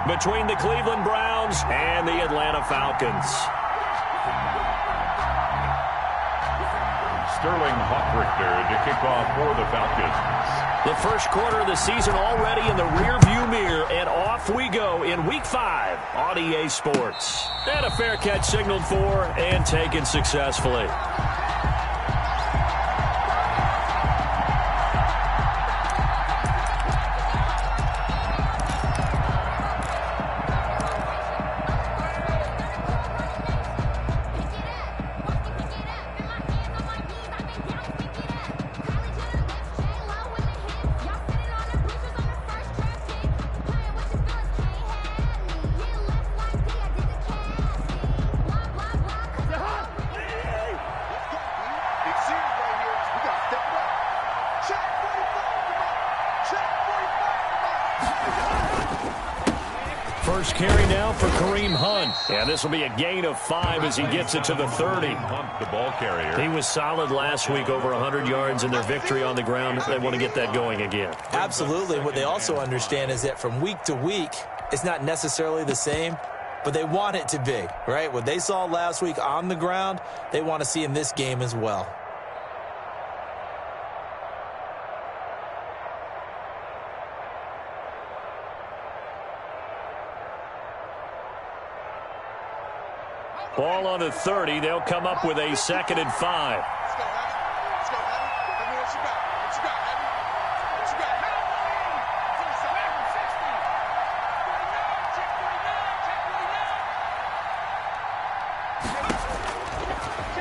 between the Cleveland Browns and the Atlanta Falcons. Sterling Hoffrichter to kick off for the Falcons. The first quarter of the season already in the rearview mirror, and off we go in Week 5 on EA Sports. And a fair catch signaled for and taken successfully. First carry now for Kareem Hunt. And this will be a gain of 5 as he gets it to the 30. Hunt, the ball carrier. He was solid last week, over 100 yards in their victory on the ground. They want to get that going again. Absolutely. What they also understand is that from week to week, it's not necessarily the same, but they want it to be, right? What they saw last week on the ground, they want to see in this game as well. Ball on the 30. They'll come up with a 2nd and 5.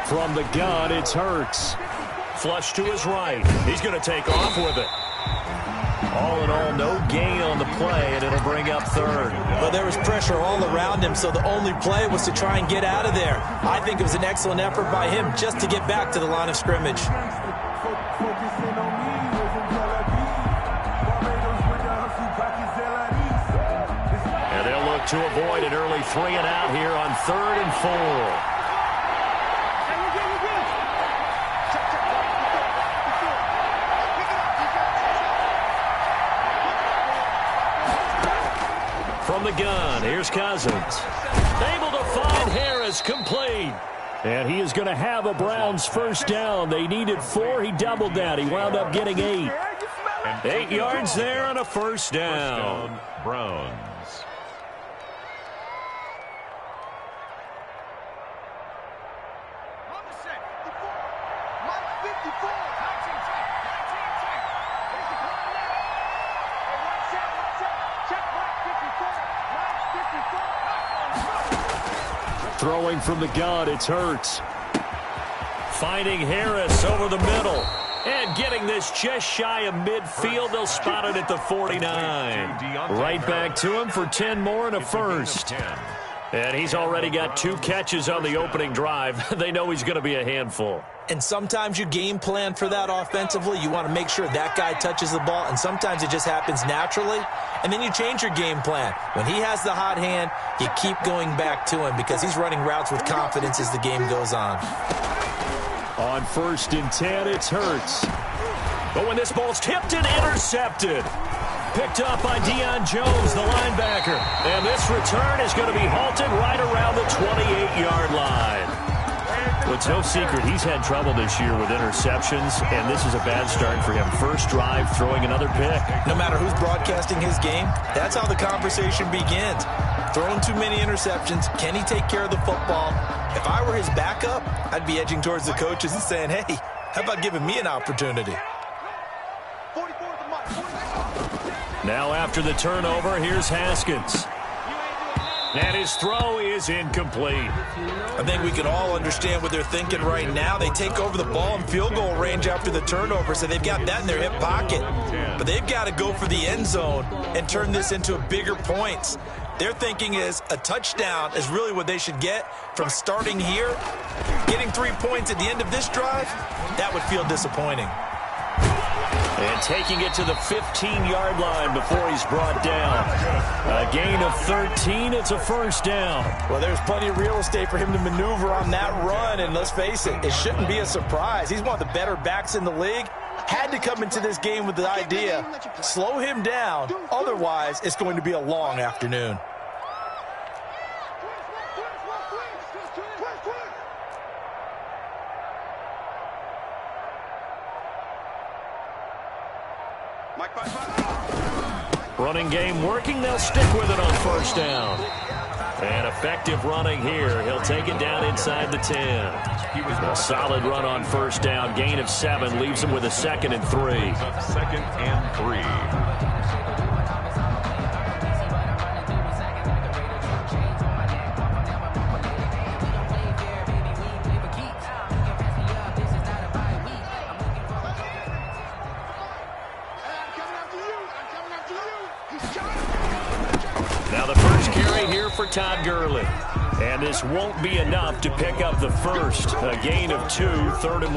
From the gun, it's Hurts. Flush to his right. He's going to take off with it. All in all, no gain on the play, and it'll bring up 3rd. Well, there was pressure all around him, so the only play was to try and get out of there. I think it was an excellent effort by him just to get back to the line of scrimmage. And they'll look to avoid an early 3 and out here on 3rd and 4. From the gun, here's Cousins. Able to find Harris, complete. And he is going to have a Browns first down. They needed 4. He doubled that. He wound up getting 8. 8 yards there on a first down. Browns. Throwing from the gun, it's Hurts. Finding Harris over the middle. And getting this just shy of midfield. They'll spot it at the 49. Right back to him for 10 more and a first. And he's already got 2 catches on the opening drive. They know he's going to be a handful. And sometimes you game plan for that offensively. You want to make sure that guy touches the ball, and sometimes it just happens naturally. And then you change your game plan. When he has the hot hand, you keep going back to him because he's running routes with confidence as the game goes on. On 1st and 10, it's Hurts. But when this ball's tipped and intercepted. Picked up by Deion Jones, the linebacker. And this return is going to be halted right around the 28-yard line. Well, it's no secret he's had trouble this year with interceptions, and this is a bad start for him. First drive, throwing another pick. No matter who's broadcasting his game, that's how the conversation begins. Throwing too many interceptions, can he take care of the football? If I were his backup, I'd be edging towards the coaches and saying, hey, how about giving me an opportunity? Now after the turnover, here's Haskins. And his throw is incomplete. I think we can all understand what they're thinking right now. They take over the ball in field goal range after the turnover, so they've got that in their hip pocket. But they've got to go for the end zone and turn this into a bigger points. Their thinking is a touchdown is really what they should get from starting here. Getting 3 points at the end of this drive, that would feel disappointing. And taking it to the 15-yard line before he's brought down. A gain of 13. It's a first down. Well, there's plenty of real estate for him to maneuver on that run. And let's face it, it shouldn't be a surprise. He's one of the better backs in the league. had to come into this game with the idea, slow him down, otherwise it's going to be a long afternoon. Running game working. They'll stick with it on first down. And effective running here. He'll take it down inside the 10. A solid run on first down. Gain of 7 leaves him with a 2nd and 3. 2nd and 3. Now the first carry here for Todd Gurley. And this won't be enough to pick up the first. A gain of 2, 3rd and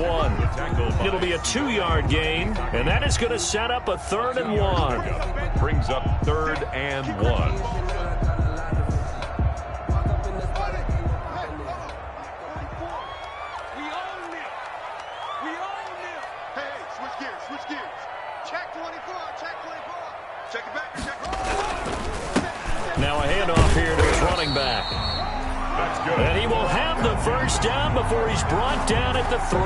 1. It'll be a 2-yard gain, and that is going to set up a 3rd and 1. Brings up 3rd and 1. Now a handoff here to his running back. And he will have the first down before he's brought down at the 3.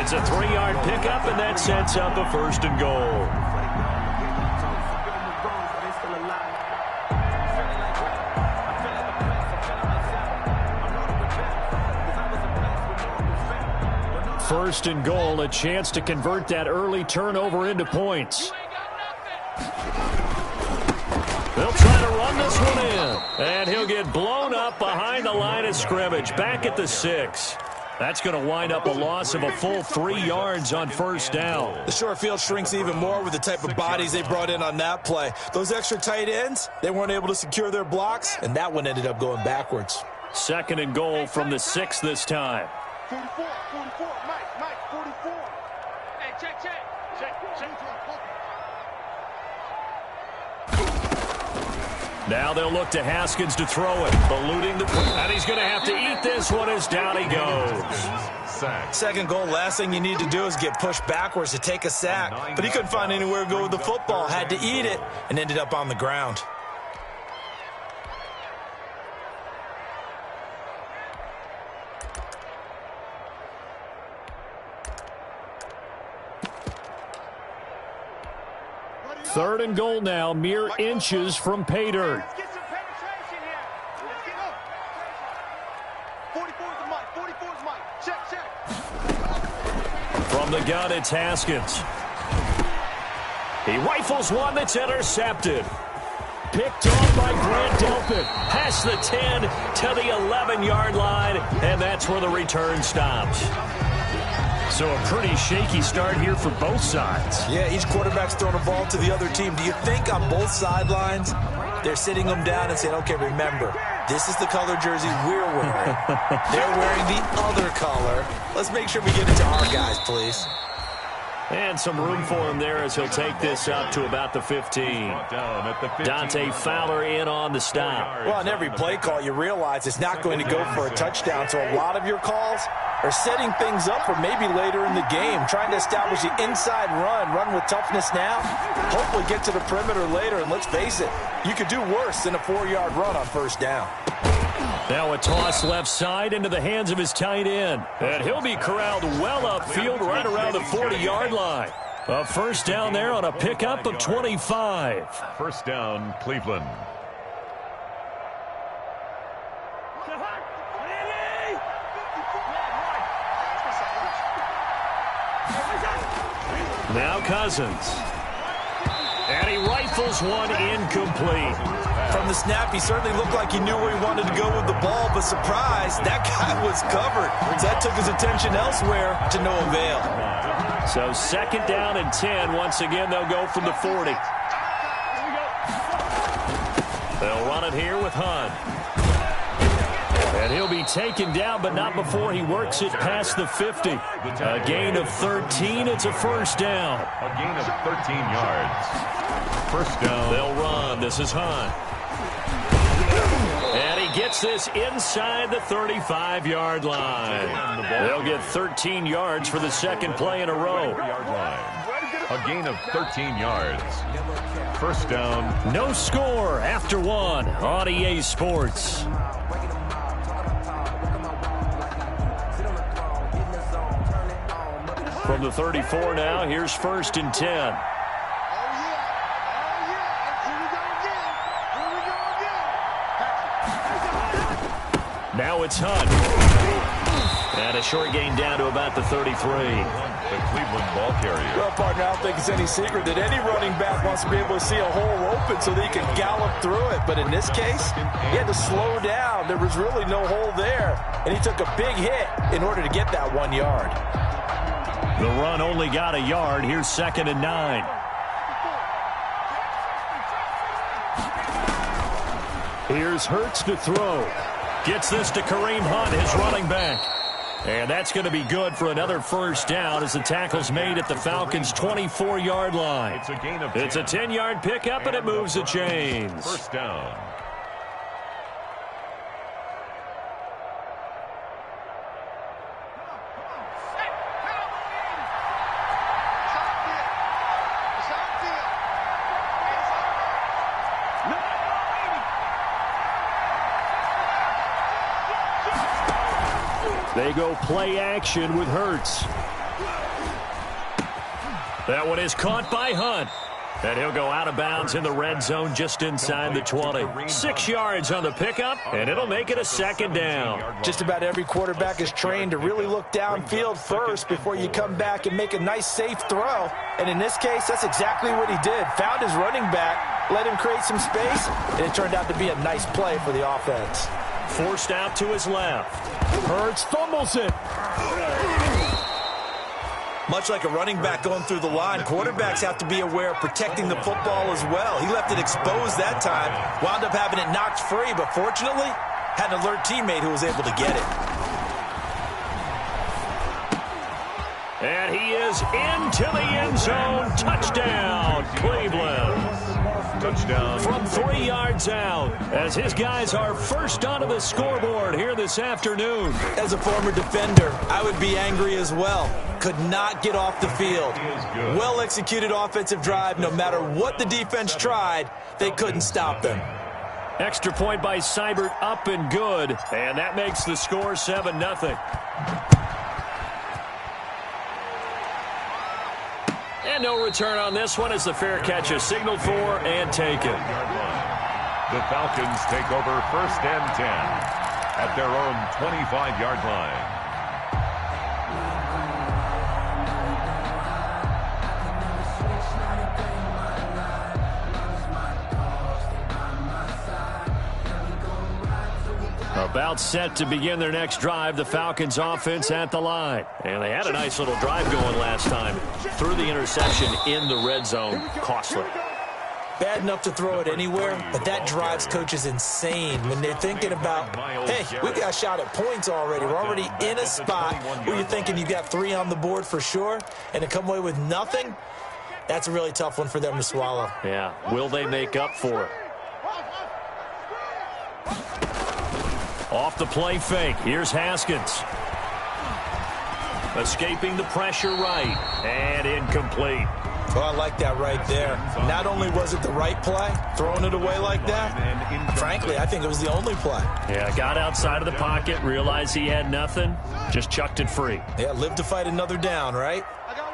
It's a 3-yard pickup, and that sets up a 1st and goal. First and goal, a chance to convert that early turnover into points. They'll try to run this one in. And he'll get blown up behind the line of scrimmage. Back at the 6. That's going to wind up a loss of a full 3 yards on first down. The short field shrinks even more with the type of bodies they brought in on that play. Those extra tight ends, they weren't able to secure their blocks, and that one ended up going backwards. 2nd and goal from the 6 this time. 44, Mike, 44. Hey, check. Now they'll look to Haskins to throw it. Eluding the... And he's going to have to eat this one as down he goes. Second goal, last thing you need to do is get pushed backwards to take a sack. But he couldn't find anywhere to go with the football. Had to eat it and ended up on the ground. Third and goal now, mere inches from pay dirt. Let's get some penetration here. Let's get up. 44's Mike. 44's Mike. Check. From the gun, it's Haskins. He rifles one that's intercepted. Picked off by Grant Delpit. Past the 10 to the 11-yard line, and that's where the return stops. So a pretty shaky start here for both sides. Yeah, each quarterback's throwing a ball to the other team. Do you think on both sidelines they're sitting them down and saying, okay, remember, this is the color jersey we're wearing. They're wearing the other color. Let's make sure we get it to our guys, please. And some room for him there as he'll take this up to about the 15. Dante Fowler in on the stop. Well, on every play call, you realize it's not going to go for a touchdown. So a lot of your calls are setting things up for maybe later in the game, trying to establish the inside run with toughness now, hopefully get to the perimeter later. And let's face it, you could do worse than a 4-yard run on first down. Now a toss left side into the hands of his tight end. And he'll be corralled well upfield right around the 40-yard line. A first down there on a pickup of 25. First down, Cleveland. Now Cousins. And he rifles one incomplete. From the snap, he certainly looked like he knew where he wanted to go with the ball, but surprise, that guy was covered. That took his attention elsewhere to no avail. So 2nd down and 10. Once again, they'll go from the 40. They'll run it here with Hunt. And he'll be taken down, but not before he works it past the 50. A gain of 13. It's a first down. A gain of 13 yards. First down. They'll run. This is Hunt. And he he gets this inside the 35-yard line. They'll get 13 yards for the second play in a row. A gain of 13 yards. First down. No score after one on EA Sports. From the 34 now, here's 1st and 10. Now it's Hunt. And a short gain down to about the 33. The Cleveland ball carrier. Well, partner, I don't think it's any secret that any running back wants to be able to see a hole open so that he can gallop through it. But in this case, he had to slow down. There was really no hole there. And he took a big hit in order to get that 1 yard. The run only got a yard. Here's 2nd and 9. Here's Hurts to throw. Gets this to Kareem Hunt, his running back. And that's going to be good for another first down as the tackle's made at the Falcons' 24-yard line. It's a 10-yard pickup, and it moves the chains. First down. They go play action with Hurts. That one is caught by Hunt. And he'll go out of bounds in the red zone just inside the 20. 6 yards on the pickup, and it'll make it a 2nd down. Just about every quarterback is trained to really look downfield first before you come back and make a nice, safe throw. And in this case, that's exactly what he did. Found his running back, let him create some space, and it turned out to be a nice play for the offense. Forced out to his left. Hurts fumbles it. Much like a running back going through the line, quarterbacks have to be aware of protecting the football as well. He left it exposed that time, wound up having it knocked free, but fortunately, had an alert teammate who was able to get it. And he is into the end zone. Touchdown, Cleveland. Touchdown. From 3 yards out, as his guys are first onto the scoreboard here this afternoon. As a former defender, I would be angry as well. Could not get off the field. Well-executed offensive drive. No matter what the defense tried, they couldn't stop them. Extra point by Seibert, up and good. And that makes the score 7-0. And no return on this one as the fair catch is signaled for and taken. The Falcons take over 1st and 10 at their own 25-yard line. About set to begin their next drive, the Falcons offense at the line. And they had a nice little drive going last time. Threw the interception in the red zone. Costly. Bad enough to throw it anywhere, but that drives coaches insane when they're thinking about, hey, we got a shot at points already. We're already in a spot where you're thinking you got 3 on the board for sure, and to come away with nothing, that's a really tough one for them to swallow. Yeah, will they make up for it? Off the play fake. Here's Haskins. Escaping the pressure right. And incomplete. Oh, I like that right there. Not only was it the right play, throwing it away like that, frankly, I think it was the only play. Yeah, got outside of the pocket, realized he had nothing, just chucked it free. Yeah, live to fight another down, right? I got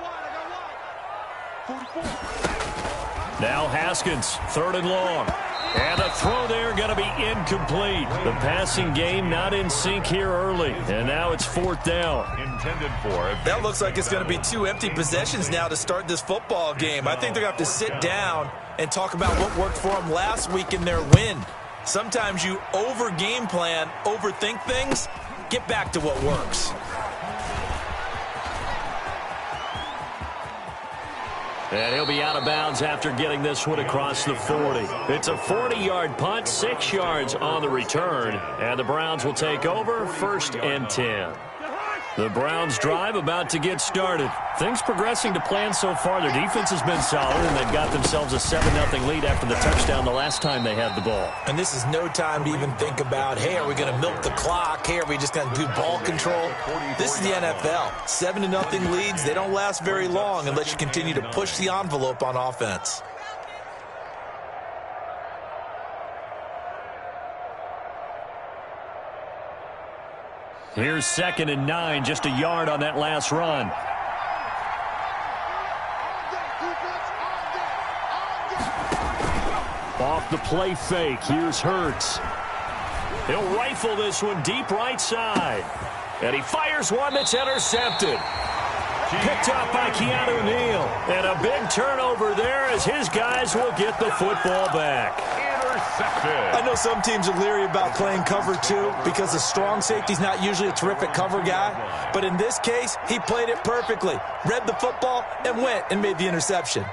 one. 44. Now Haskins, 3rd and long. And a throw there going to be incomplete. The passing game not in sync here early. And now it's 4th down. Intended for. That looks like it's going to be 2 empty possessions now to start this football game. I think they're going to have to sit down and talk about what worked for them last week in their win. Sometimes you over-game plan, overthink things. Get back to what works. And he'll be out of bounds after getting this one across the 40. It's a 40-yard punt, 6 yards on the return. And the Browns will take over 1st and 10. The Browns' drive about to get started. Things progressing to plan so far. Their defense has been solid, and they've got themselves a 7-0 lead after the touchdown the last time they had the ball. And this is no time to even think about, hey, are we going to milk the clock? Hey, are we just going to do ball control? This is the NFL. 7-0 leads, they don't last very long unless you continue to push the envelope on offense. Here's 2nd and 9, just a yard on that last run. Off the play fake, here's Hurts. He'll rifle this one deep right side. And he fires one that's intercepted. Picked up by Keanu Neal. And a big turnover there as his guys will get the football back. I know some teams are leery about playing cover 2 because the strong safety's not usually a terrific cover guy. But in this case, he played it perfectly. Read the football and went and made the interception.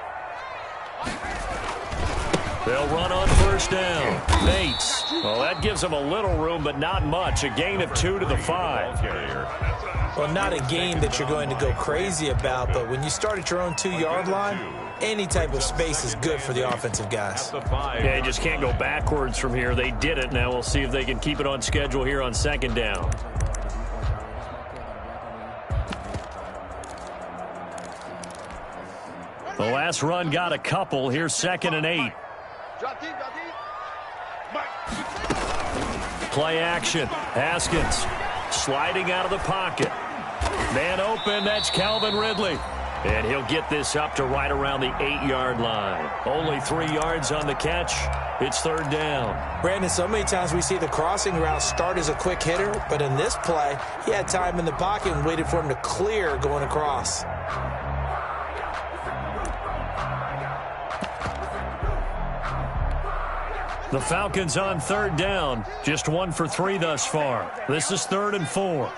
They'll run on 1st down. Bates. Well, that gives them a little room, but not much. A gain of 2 to the 5. Well, not a gain that you're going to go crazy about, but when you start at your own 2-yard line, any type of space is good for the offensive guys. Yeah, you just can't go backwards from here. They did it. Now we'll see if they can keep it on schedule here on 2nd down. The last run got a couple. Here's 2nd and 8. Play action. Haskins sliding out of the pocket. Man open, that's Calvin Ridley. And he'll get this up to right around the 8-yard line. Only 3 yards on the catch. It's 3rd down. Brandon, so many times we see the crossing route start as a quick hitter, but in this play, he had time in the pocket and waited for him to clear going across. The Falcons on 3rd down. Just 1 for 3 thus far. This is 3rd and 4.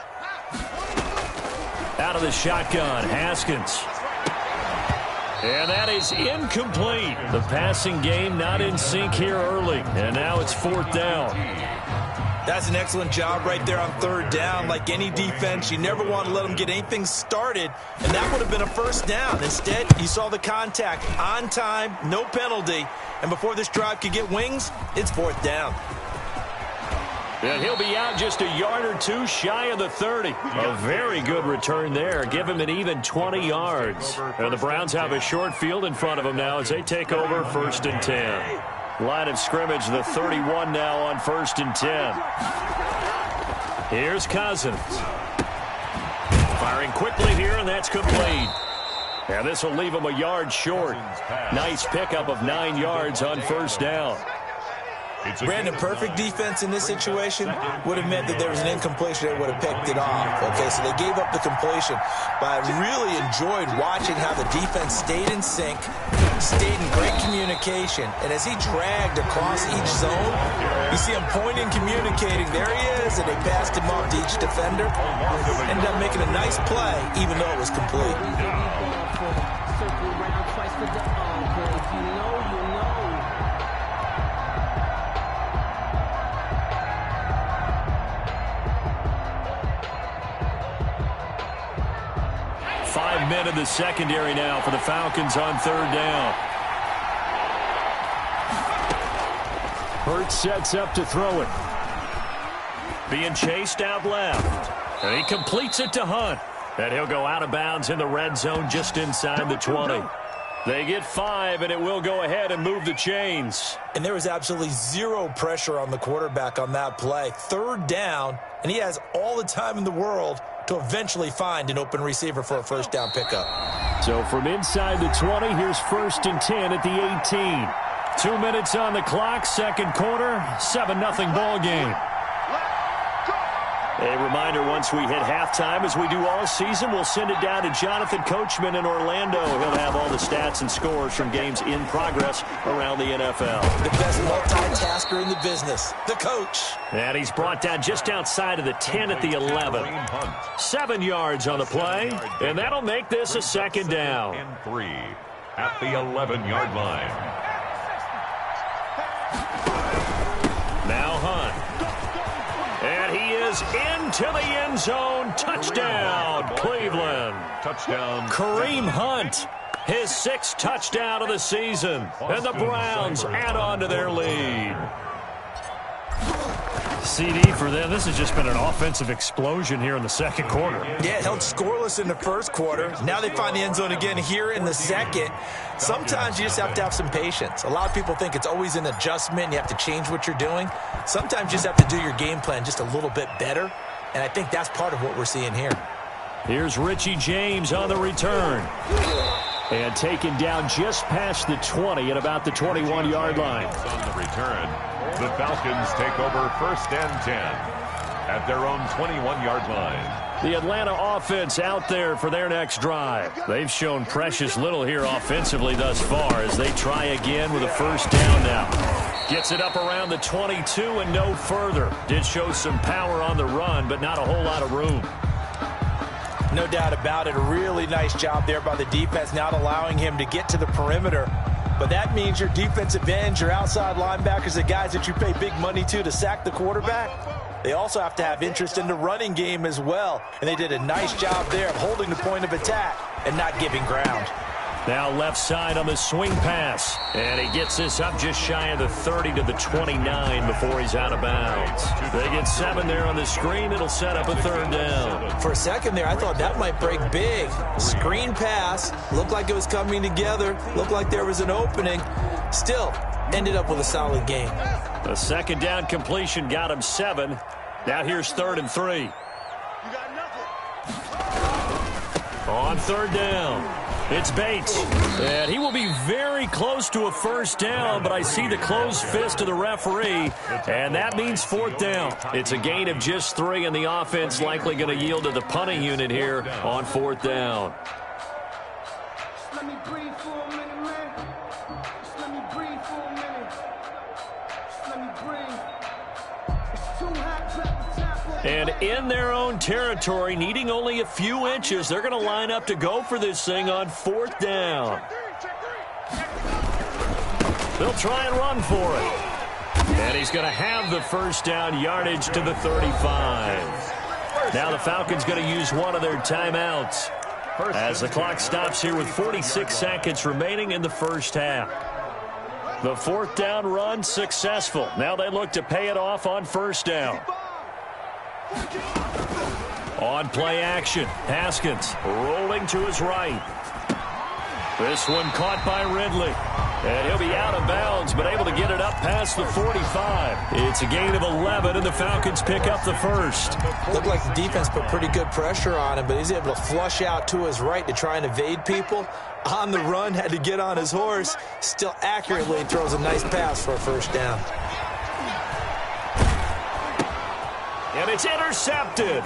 Out of the shotgun, Haskins. And that is incomplete. The passing game not in sync here early. And now it's 4th down. That's an excellent job right there on 3rd down. Like any defense, you never want to let them get anything started. And that would have been a 1st down. Instead, you saw the contact on time, no penalty. And before this drive could get wings, it's 4th down. And he'll be out just a yard or 2 shy of the 30. A very good return there. Give him an even 20 yards. And the Browns have a short field in front of them now as they take over 1st and 10. Line of scrimmage, the 31 now on 1st and 10. Here's Cousins. Firing quickly here, and that's complete. And this will leave him a yard short. Nice pickup of 9 yards on 1st down. Brandon, perfect defense in this situation would have meant that there was an incompletion that would have picked it off. Okay, so they gave up the completion. But I really enjoyed watching how the defense stayed in sync, stayed in great communication. And as he dragged across each zone, you see him pointing, communicating. There he is, and they passed him off to each defender. Ended up making a nice play, even though it was complete. Men in the secondary now for the Falcons on 3rd down. Hurts sets up to throw it. Being chased out left. And he completes it to Hunt. And he'll go out of bounds in the red zone just inside the 20. They get 5, and it will go ahead and move the chains. And there was absolutely zero pressure on the quarterback on that play. 3rd down, and he has all the time in the world to eventually find an open receiver for a 1st down pickup. So from inside the 20, here's 1st and 10 at the 18. 2 minutes on the clock, 2nd quarter, 7-0 ball game. A reminder, once we hit halftime, as we do all season, we'll send it down to Jonathan Coachman in Orlando. He'll have all the stats and scores from games in progress around the NFL. The best multitasker in the business, the coach. And he's brought down just outside of the 10 at the 11. 7 yards on the play, and that'll make this a 2nd down. And 3 at the 11-yard line. Now Hunt. And he is is into the end zone. Touchdown, Cleveland. Touchdown. Kareem Hunt, his 6th touchdown of the season. And the Browns add on to their lead. CD for them. This has just been an offensive explosion here in the second quarter. Yeah, held scoreless in the first quarter. Now they find the end zone again here in the second. Sometimes you just have to have some patience. A lot of people think it's always an adjustment. You have to change what you're doing. Sometimes you just have to do your game plan just a little bit better. And I think that's part of what we're seeing here. Here's Richie James on the return. And taken down just past the 20 at about the 21-yard line. On the return, the Falcons take over 1st and 10 at their own 21-yard line. The Atlanta offense out there for their next drive. They've shown precious little here offensively thus far as they try again with a 1st down now. Gets it up around the 22 and no further. Did show some power on the run, but not a whole lot of room. No doubt about it. A really nice job there by the defense, not allowing him to get to the perimeter. But that means your defensive ends, your outside linebackers, the guys that you pay big money to sack the quarterback, they also have to have interest in the running game as well. And they did a nice job there of holding the point of attack and not giving ground. Now left side on the swing pass. And he gets this up just shy of the 30 to the 29 before he's out of bounds. They get 7 there on the screen. It'll set up a 3rd down. For a second there, I thought that might break big. Screen pass. Looked like it was coming together. Looked like there was an opening. Still, ended up with a solid game. The 2nd down completion got him 7. Now here's 3rd and 3. On 3rd down. It's Bates, and he will be very close to a 1st down, but I see the closed fist of the referee, and that means 4th down. It's a gain of just 3, and the offense likely going to yield to the punting unit here on 4th down. Let me breathe for a minute, man. Just let me breathe for a minute. Just let me breathe. It's too hot, drop the top. And in their own territory, needing only a few inches, they're going to line up to go for this thing on 4th down. They'll try and run for it. And he's going to have the 1st down yardage to the 35. Now the Falcons going to use one of their timeouts as the clock stops here with 46 seconds remaining in the 1st half. The 4th down run successful. Now they look to pay it off on 1st down. On play action, Haskins rolling to his right. This one caught by Ridley. And he'll be out of bounds, but able to get it up past the 45. It's a gain of 11, and the Falcons pick up the 1st. Looked like the defense put pretty good pressure on him, but he's able to flush out to his right to try and evade people. On the run, had to get on his horse. Still accurately throws a nice pass for a 1st down. And it's intercepted.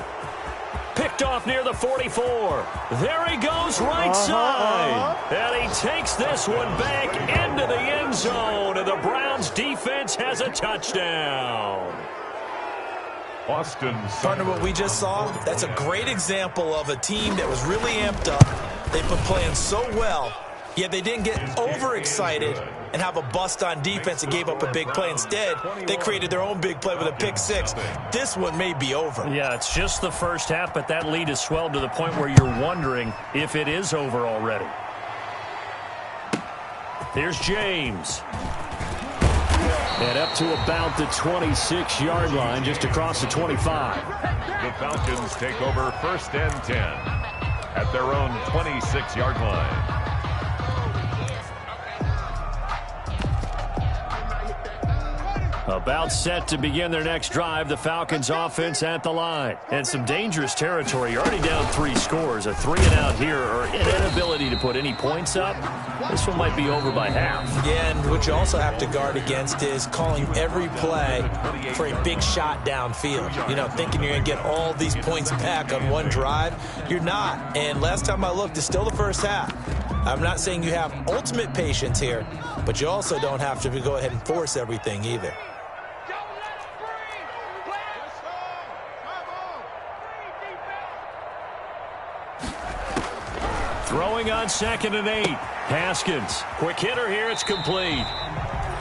Picked off near the 44. There he goes right side. And he takes this one back into the end zone. And the Browns defense has a touchdown. Austin. Partner, what we just saw, that's a great example of a team that was really amped up. They've been playing so well, yet they didn't get overexcited and have a bust on defense and gave up a big play. Instead, they created their own big play with a pick 6. This one may be over. Yeah, it's just the 1st half, but that lead has swelled to the point where you're wondering if it is over already. Here's James. And up to about the 26-yard line, just across the 25. The Falcons take over 1st and 10 at their own 26-yard line. About set to begin their next drive, the Falcons offense at the line. And some dangerous territory. You're already down 3 scores. A 3-and-out here or an inability to put any points up. This one might be over by half. Yeah, and what you also have to guard against is calling every play for a big shot downfield. You know, thinking you're going to get all these points back on one drive. You're not. And last time I looked, it's still the 1st half. I'm not saying you have ultimate patience here, but you also don't have to go ahead and force everything either. Throwing on 2nd and 8. Haskins. Quick hitter here. It's complete.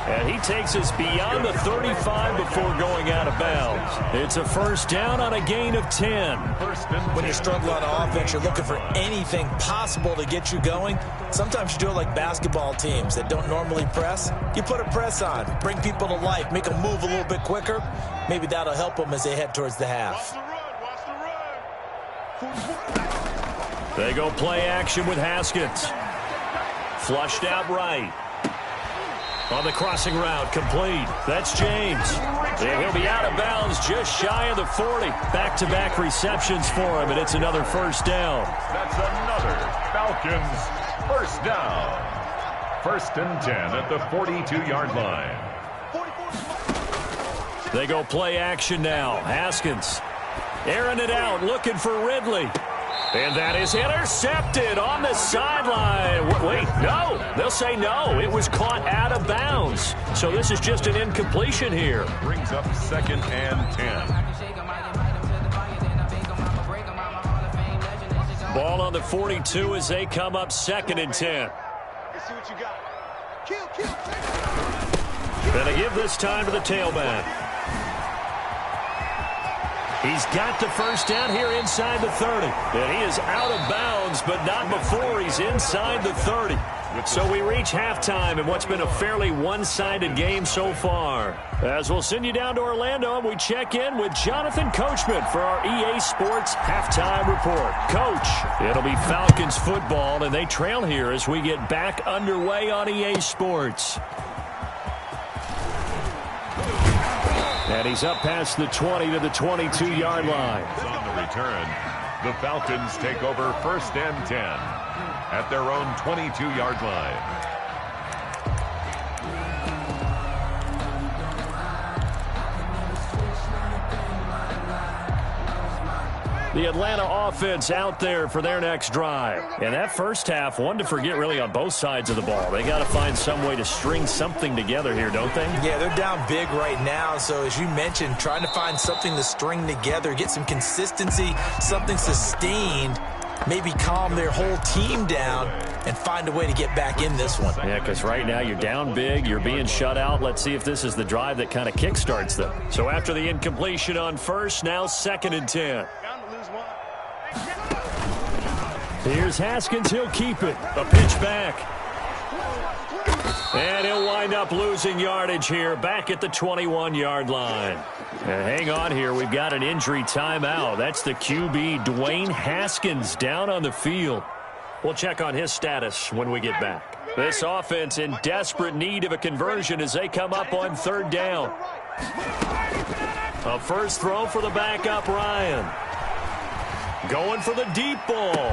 And he takes us beyond the 35 before going out of bounds. It's a first down on a gain of 10. When you struggle on offense, you're looking for anything possible to get you going. Sometimes you do it like basketball teams that don't normally press. You put a press on, bring people to life, make them move a little bit quicker. Maybe that'll help them as they head towards the half. They go play action with Haskins. Flushed out right. On the crossing route, complete. That's James. And he'll be out of bounds just shy of the 40. Back-to-back receptions for him, and it's another first down. That's another Falcons first down. 1st and 10 at the 42-yard line. They go play action now. Haskins airing it out, looking for Ridley. And that is intercepted on the sideline. Wait, no. They'll say no. It was caught out of bounds. So this is just an incompletion here. Brings up 2nd and 10. Ball on the 42 as they come up 2nd and 10. Let's see what you got. Kill. Gonna give this time to the tailback. He's got the first down here inside the 30. And he is out of bounds, but not before he's inside the 30. So we reach halftime in what's been a fairly one-sided game so far. As we'll send you down to Orlando, and we check in with Jonathan Coachman for our EA Sports Halftime Report. Coach, it'll be Falcons football, and they trail here as we get back underway on EA Sports. And he's up past the 20 to the 22-yard line. On the return, the Falcons take over 1st and 10 at their own 22-yard line. The Atlanta offense out there for their next drive. And that first half, one to forget really on both sides of the ball. They got to find some way to string something together here, don't they? Yeah, they're down big right now. So as you mentioned, trying to find something to string together, get some consistency, something sustained, maybe calm their whole team down and find a way to get back in this one. Yeah, because right now you're down big, you're being shut out. Let's see if this is the drive that kind of kickstarts them. So after the incompletion on first, now 2nd and 10. Here's Haskins. He'll keep it. A pitch back. And he'll wind up losing yardage here back at the 21-yard line. And hang on here. We've got an injury timeout. That's the QB, Dwayne Haskins, down on the field. We'll check on his status when we get back. This offense in desperate need of a conversion as they come up on 3rd down. A first throw for the backup, Ryan. Going for the deep ball.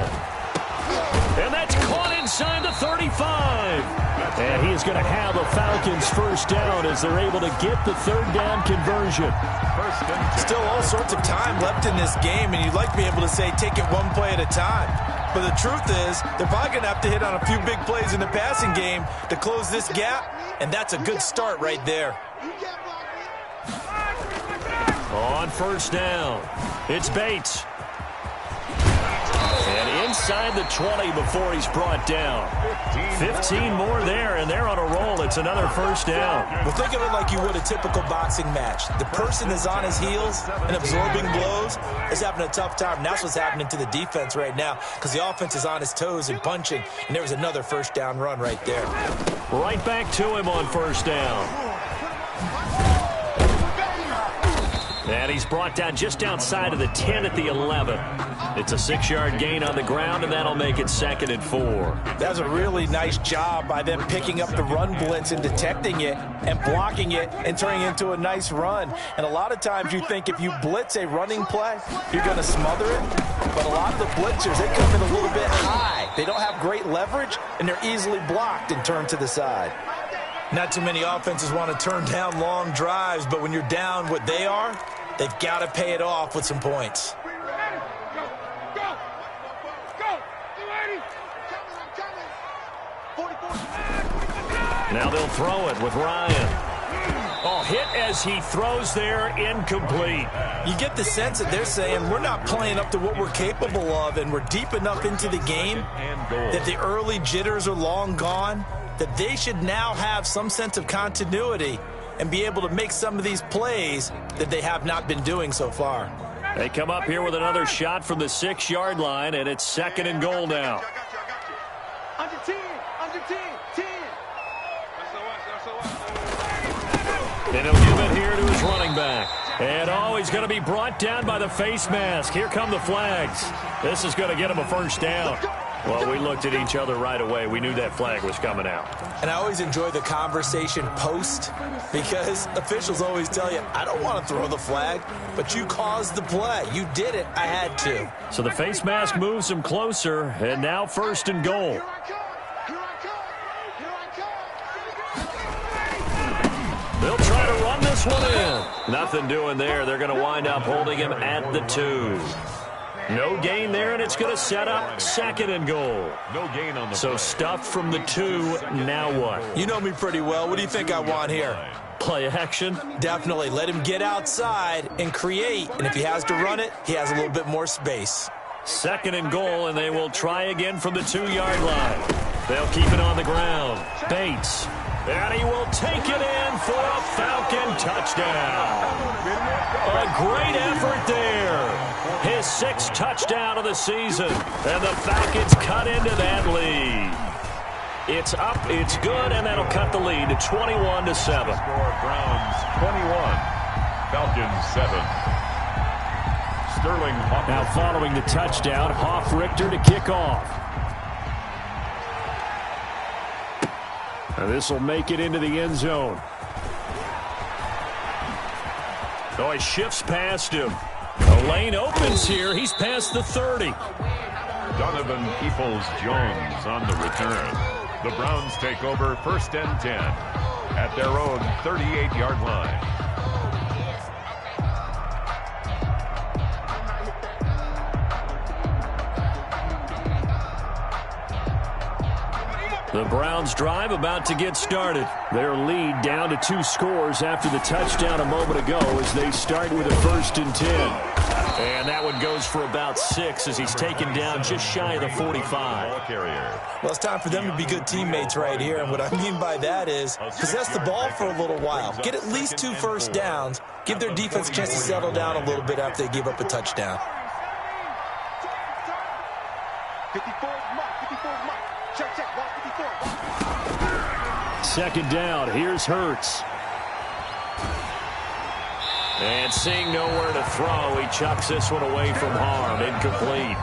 And that's caught inside the 35. And he is going to have a Falcons first down as they're able to get the 3rd down conversion. Still all sorts of time left in this game, and you'd like to be able to say take it one play at a time. But the truth is, they're probably going to have to hit on a few big plays in the passing game to close this gap, and that's a good start right there. On first down, it's Bates. And inside the 20 before he's brought down. 15 more there, and they're on a roll. It's another first down. Well, think of it like you would a typical boxing match. The person is on his heels and absorbing blows is having a tough time. And that's what's happening to the defense right now because the offense is on his toes and punching, and there was another first down run right there. Right back to him on first down. And he's brought down just outside of the 10 at the 11. It's a 6-yard gain on the ground, and that'll make it 2nd and 4. That's a really nice job by them picking up the run blitz and detecting it and blocking it and turning it into a nice run. And a lot of times you think if you blitz a running play, you're going to smother it. But a lot of the blitzers, they come in a little bit high. They don't have great leverage, and they're easily blocked and turned to the side. Not too many offenses want to turn down long drives, but when you're down what they are, they've got to pay it off with some points. Now they'll throw it with Ryan. Oh, hit as he throws there, incomplete. You get the sense that they're saying we're not playing up to what we're capable of, and we're deep enough into the game that the early jitters are long gone. that they should now have some sense of continuity and be able to make some of these plays that they have not been doing so far. They come up here with another shot from the 6-yard line, and it's 2nd and goal now. Under 10, 10. And he'll give it here to his running back. And he's going to be brought down by the face mask. Here come the flags. This is going to get him a first down. Well, we looked at each other right away. We knew that flag was coming out. And I always enjoy the conversation post because officials always tell you, I don't want to throw the flag, but you caused the play. You did it. I had to. So the face mask moves him closer, and now 1st and goal. They'll try to run this one in. Nothing doing there. They're going to wind up holding him at the 2. No gain there, and it's going to set up 2nd and goal. No gain on the So play. stuffed from the 2, now what? You know me pretty well. What do you think I want here? Play action? Definitely. Let him get outside and create. And if he has to run it, he has a little bit more space. 2nd and goal, and they will try again from the 2-yard line. They'll keep it on the ground. Bates. And he will take it in for a Falcon touchdown. A great effort there. His 6th touchdown of the season. And the Falcons cut into that lead. It's up, it's good, and that'll cut the lead to 21-7. Score Browns 21, Falcons 7. Sterling Hoffman. Now following the touchdown, Hoff-Richter to kick off. And this will make it into the end zone. Oh, he shifts past him. The lane opens here. He's past the 30. Donovan Peoples-Jones on the return. The Browns take over 1st and 10 at their own 38-yard line. The Browns drive about to get started. Their lead down to 2 scores after the touchdown a moment ago as they start with a 1st and 10. And that one goes for about 6 as he's taken down just shy of the 45. Well, it's time for them to be good teammates right here. And what I mean by that is possess the ball for a little while. Get at least 2 first downs. Give their defense a chance to settle down a little bit after they give up a touchdown. 54 mark. Check. 2nd down. Here's Hurts. And seeing nowhere to throw, he chucks this one away from harm. Incomplete.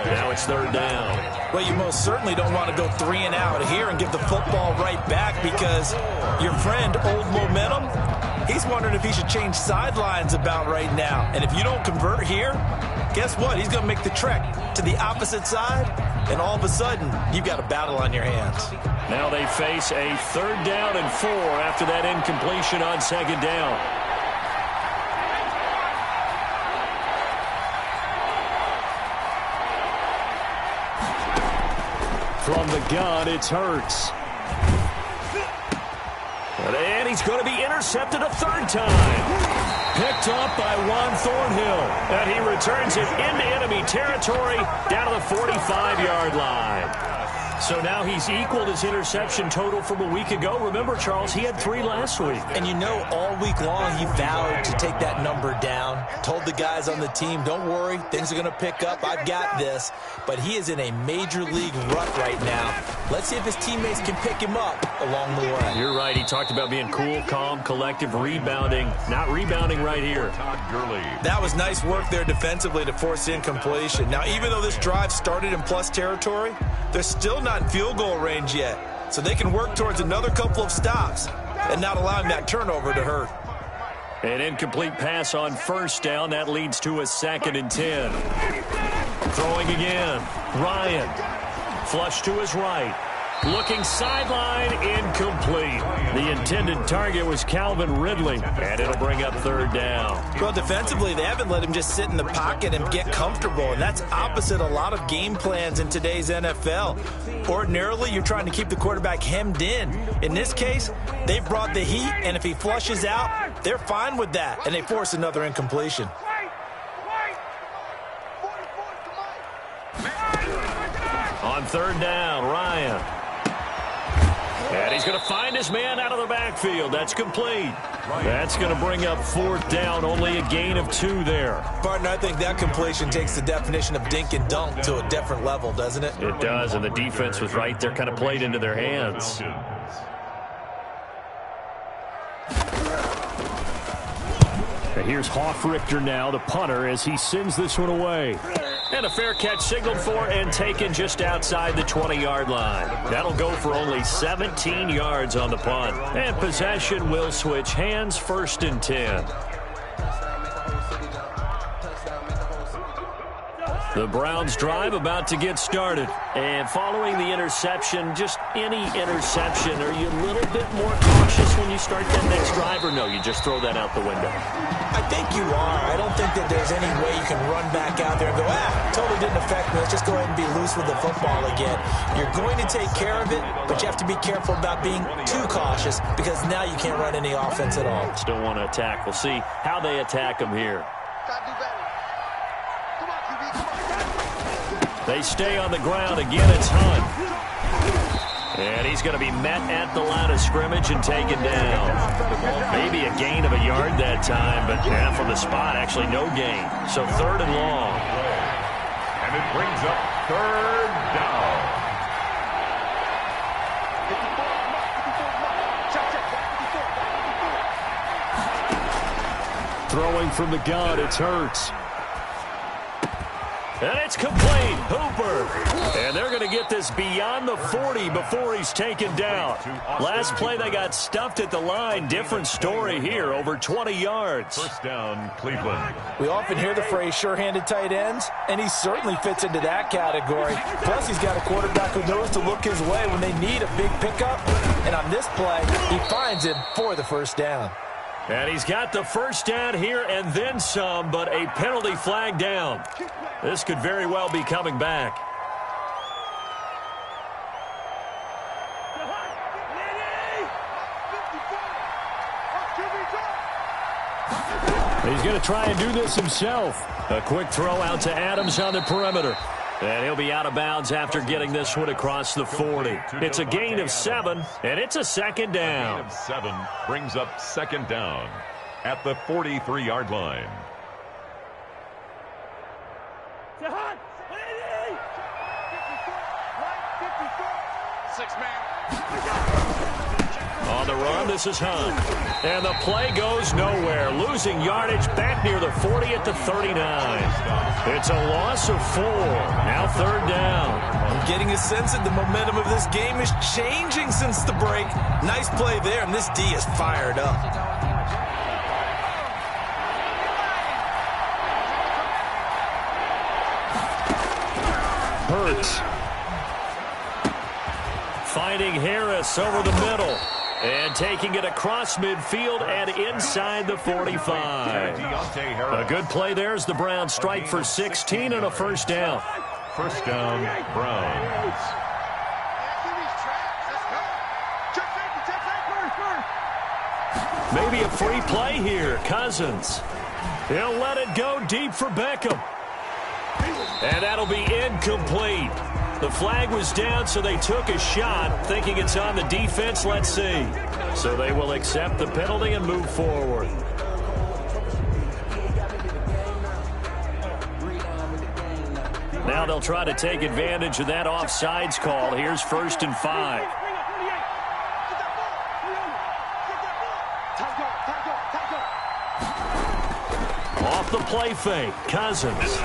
Now it's 3rd down. Well, you most certainly don't want to go 3 and out here and give the football right back because your friend, Old Momentum, he's wondering if he should change sidelines about right now. And if you don't convert here, guess what? He's going to make the trek to the opposite side, and all of a sudden, you've got a battle on your hands. Now they face a 3rd down and 4 after that incompletion on 2nd down. From the gun, it's Hurts. And he's going to be intercepted a 3rd time. Picked up by Juan Thornhill. And he returns it into enemy territory down to the 45-yard line. So now he's equaled his interception total from a week ago. Remember, Charles, he had 3 last week. And you know, all week long, he vowed to take that number down. Told the guys on the team, don't worry, things are going to pick up. I've got this. But he is in a major league rut right now. Let's see if his teammates can pick him up along the way. You're right. He talked about being cool, calm, collective, rebounding. Not rebounding right here. Todd Gurley. That was nice work there defensively to force incompletion. Now, even though this drive started in plus territory, they're still not in field goal range yet. So they can work towards another couple of stops and not allowing that turnover to hurt. An incomplete pass on 1st down. That leads to a 2nd and 10. Throwing again. Ryan. Flush to his right. Looking sideline, incomplete. The intended target was Calvin Ridley, and it'll bring up 3rd down. Well, defensively, they haven't let him just sit in the pocket and get comfortable, and that's opposite a lot of game plans in today's NFL. Ordinarily, you're trying to keep the quarterback hemmed in. In this case, they've brought the heat, and if he flushes out, they're fine with that, and they force another incompletion. On 3rd down, Ryan. he's going to find his man out of the backfield. That's complete. That's going to bring up 4th down. Only a gain of 2 there. Partner, I think that completion takes the definition of dink and dunk to a different level, doesn't it? It does, and the defense was right there, kind of played into their hands. And here's Hoffrichter now, the punter, as he sends this one away. And a fair catch signaled for and taken just outside the 20-yard line. That'll go for only 17 yards on the punt. And possession will switch hands, 1st and 10. The Browns drive about to get started. And following the interception, just any interception, are you a little bit more cautious when you start that next drive, or no, you just throw that out the window? I think you are. I don't think that there's any way you can run back out there and go, totally didn't affect me. Let's just go ahead and be loose with the football again. You're going to take care of it, but you have to be careful about being too cautious because now you can't run any offense at all. Still want to attack. We'll see how they attack them here. They stay on the ground. Again, it's Hunt. And he's going to be met at the line of scrimmage and taken down. Maybe a gain of a yard that time, but from the spot, actually no gain. So 3rd and long. And it brings up 3rd down. Throwing from the gun, it's Hurts. And it's complete. Hooper. And they're going to get this beyond the 40 before he's taken down. Last play, they got stuffed at the line. Different story here, over 20 yards. 1st down, Cleveland. We often hear the phrase sure-handed tight ends, and he certainly fits into that category. Plus, he's got a quarterback who knows to look his way when they need a big pickup. And on this play, he finds him for the 1st down. And he's got the 1st down here and then some, but a penalty flag down. This could very well be coming back. He's going to try and do this himself. A quick throw out to Adams on the perimeter. And he'll be out of bounds after getting this one across the 40. It's a gain of 7, and it's a 2nd down. A gain of 7 brings up 2nd down at the 43-yard line. On the run, this is Hunt. And the play goes nowhere. Losing yardage back near the 40 at the 39. It's a loss of 4. Now 3rd down. I'm getting a sense that the momentum of this game is changing since the break. Nice play there, and this D is fired up. Hurts. Finding Harris over the middle. And taking it across midfield and inside the 45. A good play there as the Browns strike for 16 and a 1st down. 1st down, Browns. Maybe a free play here. Cousins. He'll let it go deep for Beckham. And that'll be incomplete. The flag was down, so they took a shot, thinking it's on the defense. Let's see. So they will accept the penalty and move forward. Now they'll try to take advantage of that offsides call. Here's 1st and 5. Off the play fake, Cousins.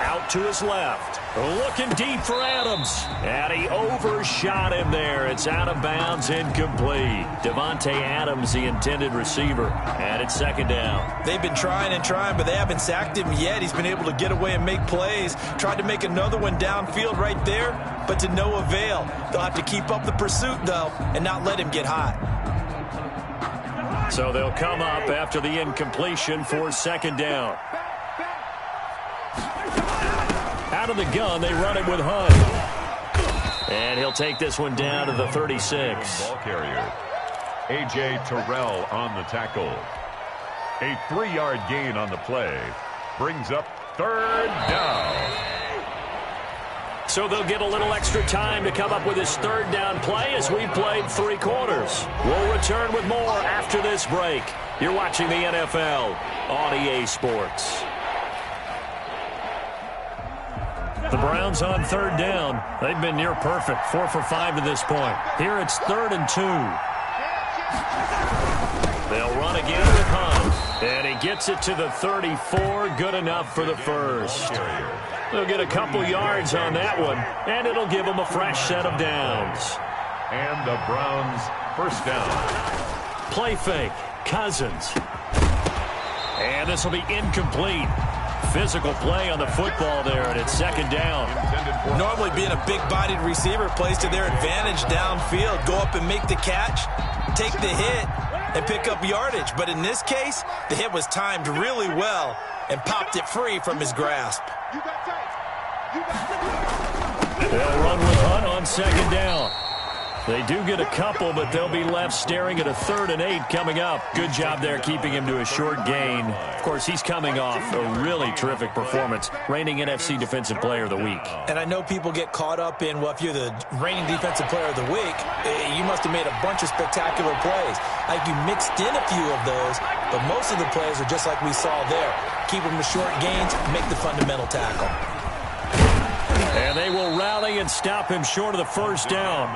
Out to his left. Looking deep for Adams. And he overshot him there. It's out of bounds, incomplete. Devontae Adams, the intended receiver. And it's 2nd down. They've been trying and trying, but they haven't sacked him yet. He's been able to get away and make plays. Tried to make another one downfield right there, but to no avail. They'll have to keep up the pursuit, though, and not let him get hot. So they'll come up after the incompletion for 2nd down. Out of the gun, they run it with Hunt. And he'll take this one down to the 36. Ball carrier. A.J. Terrell on the tackle. A 3-yard gain on the play. Brings up 3rd down. So they'll get a little extra time to come up with his third down play as we played 3 quarters. We'll return with more after this break. You're watching the NFL on EA Sports. The Browns on third down. They've been near perfect, 4 for 5 to this point. Here it's 3rd and 2. They'll run again with Hunt. And he gets it to the 34. Good enough for the first. They'll get a couple yards on that one, and it'll give them a fresh set of downs. And the Browns first down. Play fake. Cousins. And this will be incomplete. Physical play on the football there, and it's 2nd down. Normally being a big-bodied receiver plays to their advantage downfield. Go up and make the catch, take the hit, and pick up yardage. But in this case, the hit was timed really well and popped it free from his grasp. They'll run with Hunt on 2nd down. They do get a couple, but they'll be left staring at a 3rd and 8 coming up. Good job there keeping him to a short gain. Of course, he's coming off a really terrific performance, reigning NFC Defensive Player of the Week. And I know people get caught up in, well, if you're the reigning Defensive Player of the Week, you must have made a bunch of spectacular plays. Like you mixed in a few of those, but most of the plays are just like we saw there. Keep them to short gains, make the fundamental tackle. And they will rally and stop him short of the first down.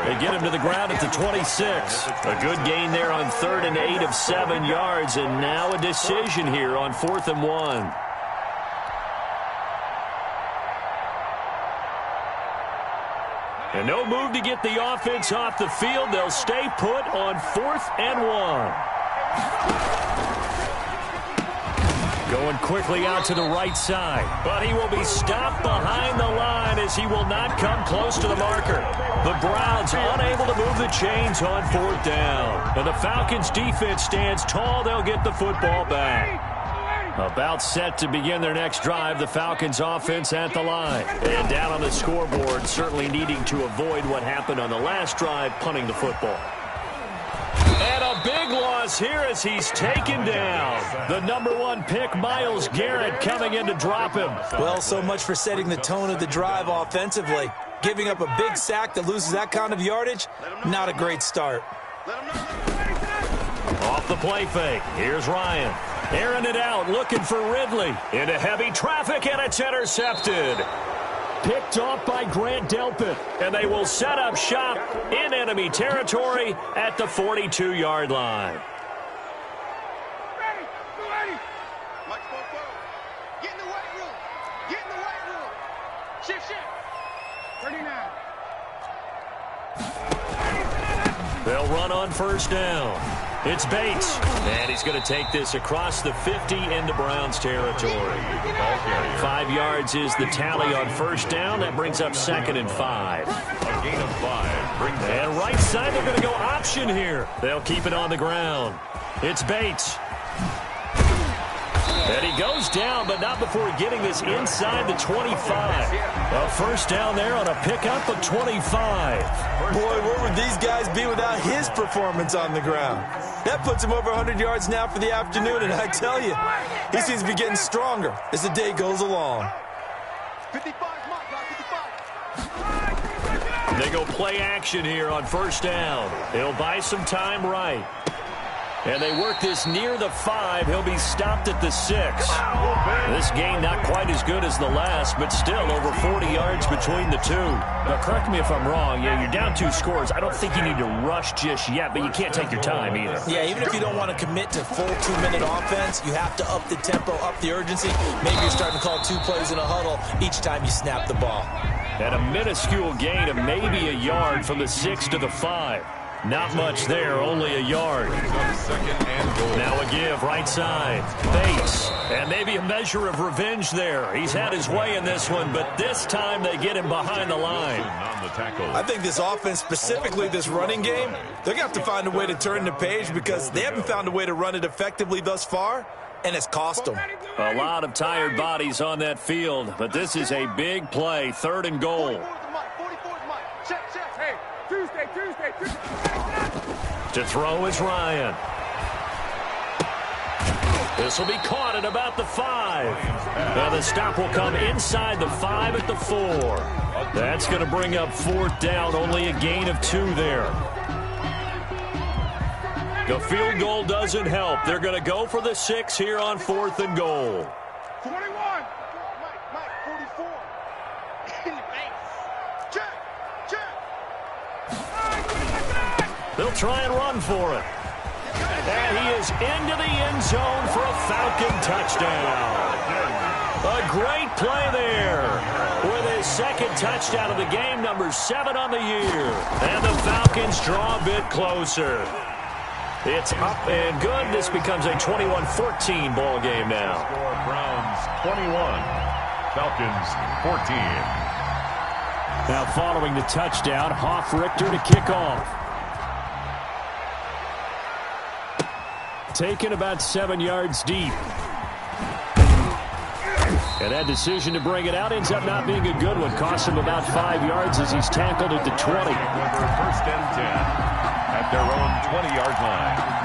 They get him to the ground at the 26. A good gain there on 3rd and 8 of 7 yards. And now a decision here on 4th and 1. And no move to get the offense off the field. They'll stay put on 4th and 1. Going quickly out to the right side. But he will be stopped behind the line as he will not come close to the marker. The Browns unable to move the chains on 4th down. And the Falcons defense stands tall. They'll get the football back. About set to begin their next drive, the Falcons offense at the line. And down on the scoreboard, certainly needing to avoid what happened on the last drive, punting the football. And a big loss here as he's taken down. The number 1 pick, Myles Garrett, coming in to drop him. Well, so much for setting the tone of the drive offensively. Giving up a big sack that loses that kind of yardage, not a great start. Off the play fake, here's Ryan. Airing it out, looking for Ridley. Into heavy traffic, and it's intercepted. Picked off by Grant Delpit, and they will set up shop in enemy territory at the 42-yard line. Mike, get in the weight room. Get in the weight room. Shift. 39. They'll run on first down. It's Bates, and he's going to take this across the 50 into Browns territory. 5 yards is the tally on first down. That brings up 2nd and 5. A gain of 5 brings And right side, they're going to go option here. They'll keep it on the ground. It's Bates. And he goes down, but not before getting this inside the 25. A first down there on a pickup of 25. Boy, where would these guys be without his performance on the ground? That puts him over 100 yards now for the afternoon, and I tell you, he seems to be getting stronger as the day goes along. 55, Mike, 55. They go play action here on first down. He'll buy some time right. And they work this near the 5. He'll be stopped at the 6. This gain not quite as good as the last, but still over 40 yards between the two. Now, correct me if I'm wrong. Yeah, you're down 2 scores. I don't think you need to rush just yet, but you can't take your time either. Yeah, even if you don't want to commit to full 2-minute offense, you have to up the tempo, up the urgency. Maybe you're starting to call 2 plays in a huddle each time you snap the ball. And a minuscule gain of maybe a yard from the 6 to the 5. Not much there, only a yard. Now a give, right side. Bates. And maybe a measure of revenge there. He's had his way in this one, but this time they get him behind the line. I think this offense, specifically this running game, they're going to have to find a way to turn the page because they haven't found a way to run it effectively thus far, and it's cost them. A lot of tired bodies on that field, but this is a big play, 3rd and goal. To throw is Ryan. This will be caught at about the 5. Now the stop will come inside the 5 at the 4. That's going to bring up 4th down, only a gain of 2 there. The field goal doesn't help. They're going to go for the 6 here on 4th and goal. 41. Mike, 44. In the face. Check. They'll try and run for it. And he is into the end zone for a Falcon touchdown. A great play there with his 2nd touchdown of the game, number 7 on the year. And the Falcons draw a bit closer. It's up and good. This becomes a 21-14 ball game now. Score Browns 21, Falcons 14. Now following the touchdown, Hoff-Richter to kick off. Taken about 7 yards deep. And that decision to bring it out ends up not being a good one. Costs him about 5 yards as he's tackled at the 20. First and 10 at their own 20-yard line.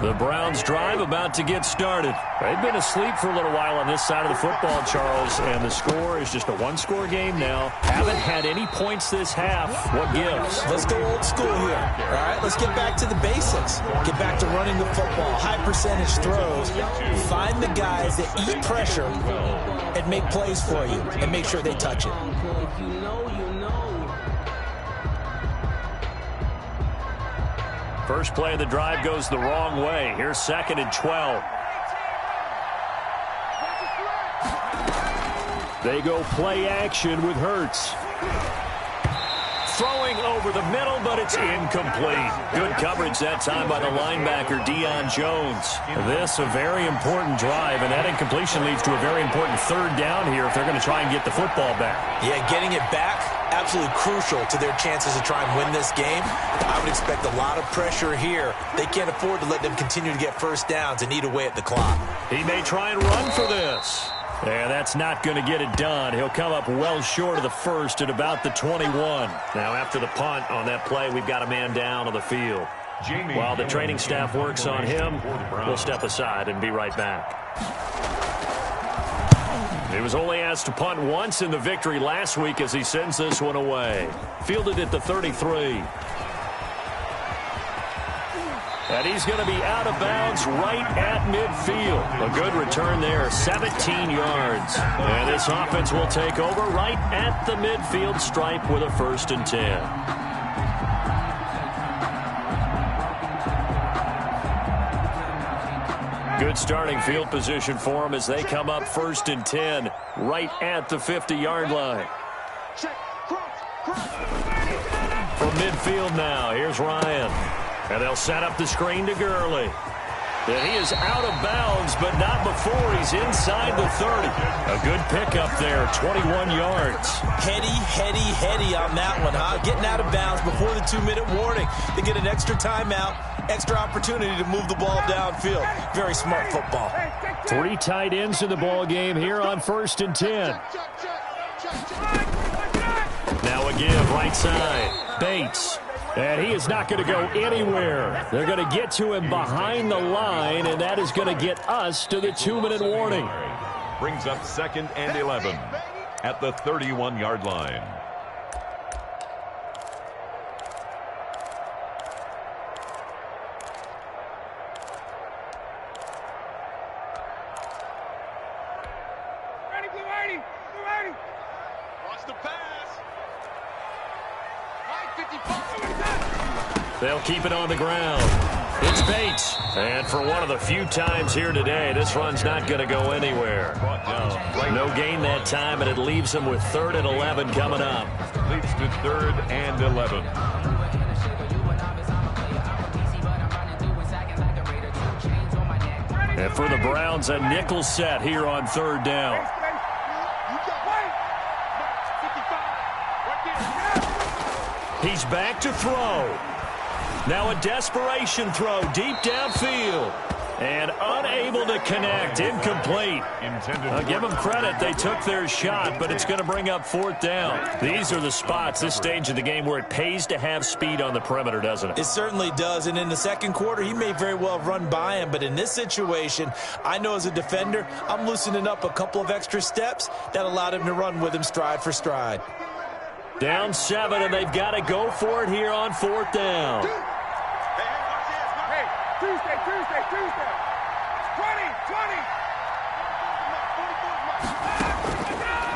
The Browns drive about to get started. They've been asleep for a little while on this side of the football, Charles, and the score is just a one-score game now. Haven't had any points this half. What gives? Let's go old school here. All right, let's get back to the basics. Get back to running the football, high percentage throws. Find the guys that eat pressure and make plays for you and make sure they touch it. First play of the drive goes the wrong way. Here's 2nd and 12. They go play action with Hurts. Throwing over the middle, but it's incomplete. Good coverage that time by the linebacker, Deion Jones. This a very important drive, and that incompletion leads to a very important 3rd down here if they're going to try and get the football back. Yeah, getting it back, absolutely crucial to their chances to try and win this game. I would expect a lot of pressure here. They can't afford to let them continue to get first downs and eat away at the clock. He may try and run for this. Yeah, that's not going to get it done. He'll come up well short of the 1st at about the 21. Now, after the punt on that play, we've got a man down on the field. While the training staff works on him, we'll step aside and be right back. He was only asked to punt once in the victory last week as he sends this one away. Fielded at the 33. And he's going to be out of bounds right at midfield. A good return there, 17 yards. And this offense will take over right at the midfield stripe with a 1st and 10. Good starting field position for them as they come up 1st and 10 right at the 50-yard line. From midfield now, here's Ryan. And they'll set up the screen to Gurley. And he is out of bounds, but not before he's inside the 30. A good pickup there, 21 yards. Heady on that one, huh? Getting out of bounds before the 2-minute warning. They get an extra timeout, extra opportunity to move the ball downfield. Very smart football. 3 tight ends in the ball game here on 1st and 10. Now a give right side. Bates. And he is not going to go anywhere. They're going to get to him behind the line, and that is going to get us to the 2-minute warning. Brings up 2nd and 11 at the 31-yard line. Ready. Watch the pass. 55. They'll keep it on the ground. It's Bates. And for one of the few times here today, this run's not going to go anywhere. No gain that time, and it leaves them with 3rd and 11 coming up. Leads to 3rd and 11. And for the Browns, a nickel set here on 3rd down. He's back to throw. Now a desperation throw deep downfield. And unable to connect. Incomplete. I'll give them credit. They took their shot, but it's going to bring up 4th down. These are the spots, this stage of the game, where it pays to have speed on the perimeter, doesn't it? It certainly does. And in the second quarter, he may very well run by him. But in this situation, I know as a defender, I'm loosening up a couple of extra steps that allowed him to run with him stride for stride. Down 7, and they've got to go for it here on 4th down. Tuesday.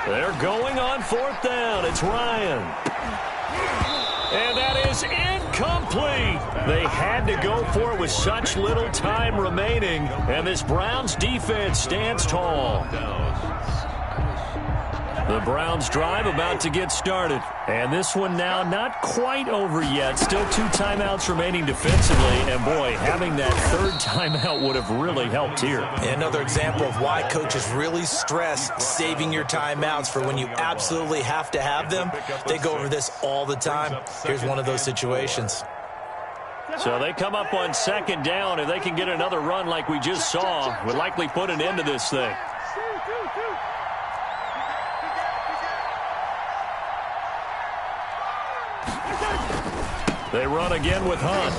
20. They're going on 4th down. It's Ryan. And that is incomplete. They had to go for it with such little time remaining. And this Browns defense stands tall. The Browns drive about to get started. And this one now not quite over yet. Still 2 timeouts remaining defensively. And, boy, having that 3rd timeout would have really helped here. Another example of why coaches really stress saving your timeouts for when you absolutely have to have them. They go over this all the time. Here's one of those situations. So they come up on 2nd down. If they can get another run like we just saw, would likely put an end to this thing. They run again with Hunt.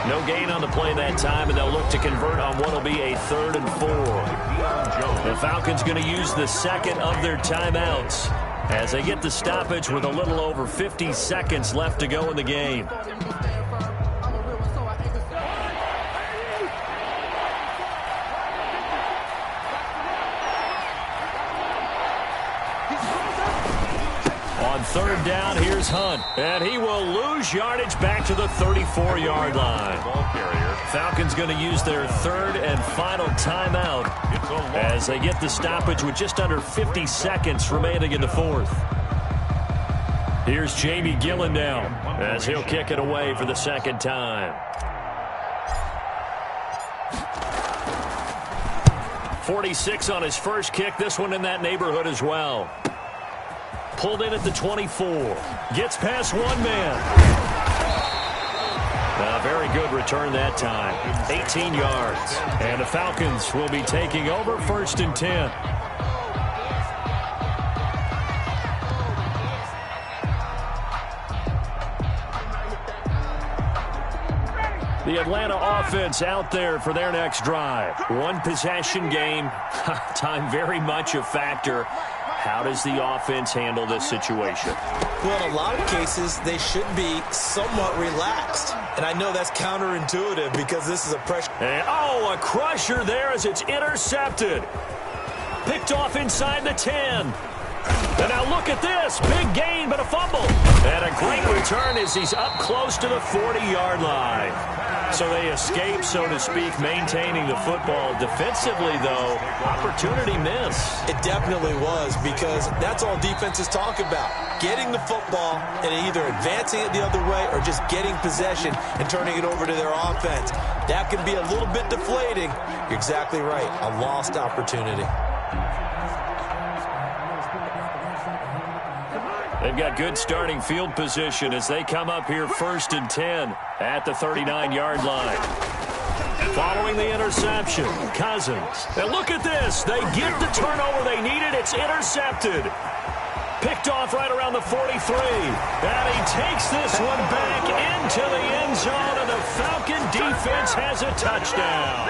No gain on the play that time, and they'll look to convert on what will be a 3rd and 4. The Falcons going to use the 2nd of their timeouts as they get the stoppage with a little over 50 seconds left to go in the game. On 3rd down, here's Hunt. And he will lose yardage back to the 34-yard line. Falcons going to use their 3rd and final timeout as they get the stoppage with just under 50 seconds remaining in the 4th. Here's Jamie Gillen now as he'll kick it away for the 2nd time. 46 on his first kick. This one in that neighborhood as well. Pulled in at the 24. Gets past one man. A very good return that time. 18 yards. And the Falcons will be taking over 1st and 10. The Atlanta offense out there for their next drive. 1 possession game. Time very much a factor. How does the offense handle this situation? Well, in a lot of cases, they should be somewhat relaxed. And I know that's counterintuitive because this is a pressure. And, a crusher there as it's intercepted. Picked off inside the 10. And now look at this. Big gain, but a fumble. And a great return as he's up close to the 40-yard line. So they escape, so to speak, maintaining the football. Defensively, though, opportunity missed. It definitely was, because that's all defenses talk about. Getting the football and either advancing it the other way or just getting possession and turning it over to their offense. That can be a little bit deflating. You're exactly right. A lost opportunity. They've got good starting field position as they come up here 1st and 10 at the 39-yard line. Following the interception, Cousins. And look at this. They get the turnover they needed. It's intercepted. Picked off right around the 43. And he takes this one back into the end zone, and the Falcon defense has a touchdown.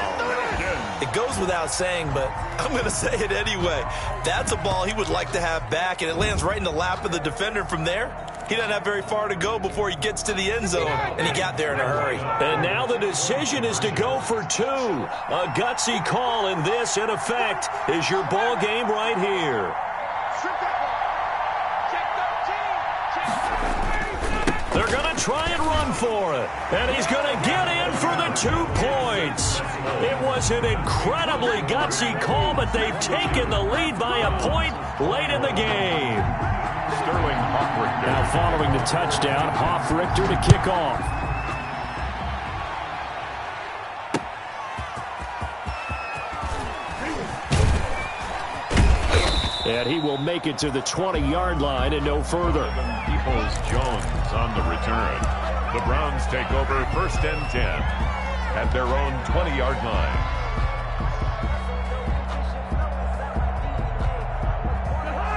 It goes without saying, but I'm going to say it anyway. That's a ball he would like to have back, and it lands right in the lap of the defender from there. He doesn't have very far to go before he gets to the end zone, and he got there in a hurry. And now the decision is to go for 2. A gutsy call, and this, in effect, is your ball game right here. They're going to try and run for it. And he's going to get in for the 2 points. It was an incredibly gutsy call, but they've taken the lead by a point late in the game. Sterling Hoffrichter. Now following the touchdown, Hoffrichter to kick off. And he will make it to the 20-yard line and no further. Peoples-Jones on the return. The Browns take over 1st and 10. at their own 20-yard line.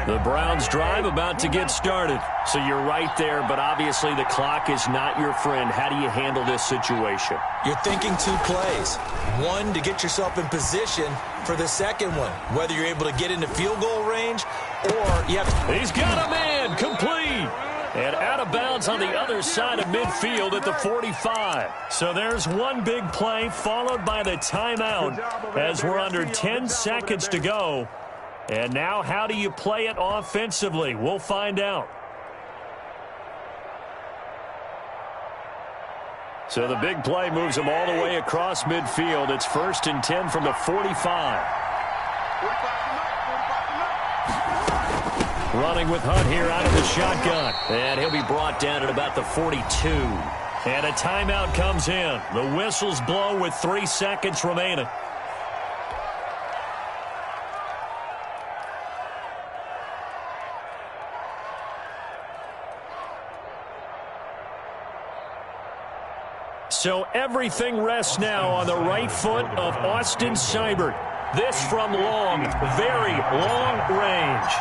The Browns drive about to get started. So you're right there, but obviously the clock is not your friend. How do you handle this situation? You're thinking 2 plays. One, to get yourself in position for the second one, whether you're able to get into field goal range or you have to... He's got a man, complete. And out of bounds on the other side of midfield at the 45. So there's one big play followed by the timeout as we're under 10 seconds to go. And now how do you play it offensively? We'll find out. So the big play moves them all the way across midfield. It's 1st and 10 from the 45. Running with Hunt here out of the shotgun. And he'll be brought down at about the 42. And a timeout comes in. The whistles blow with 3 seconds remaining. So everything rests now on the right foot of Austin Seibert. This from long, very long range.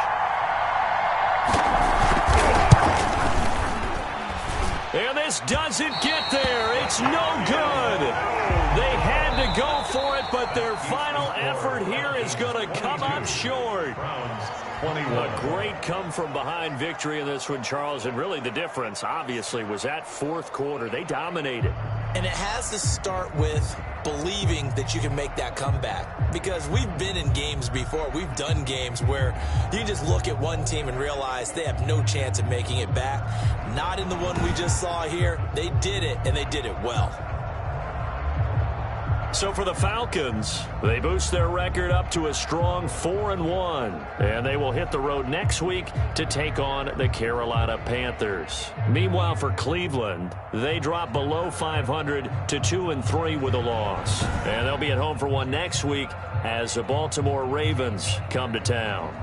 And this doesn't get there. It's no good. They had to go for it, but their final effort here is going to come up short. A great come-from-behind victory in this one, Charles. And really the difference, obviously, was that 4th quarter. They dominated. And it has to start with believing that you can make that comeback. Because we've been in games before. We've done games where you just look at one team and realize they have no chance of making it back. Not in the one we just saw here. They did it, and they did it well. So for the Falcons, they boost their record up to a strong 4-1. And they will hit the road next week to take on the Carolina Panthers. Meanwhile, for Cleveland, they drop below 500 to 2-3 with a loss. And they'll be at home for one next week as the Baltimore Ravens come to town.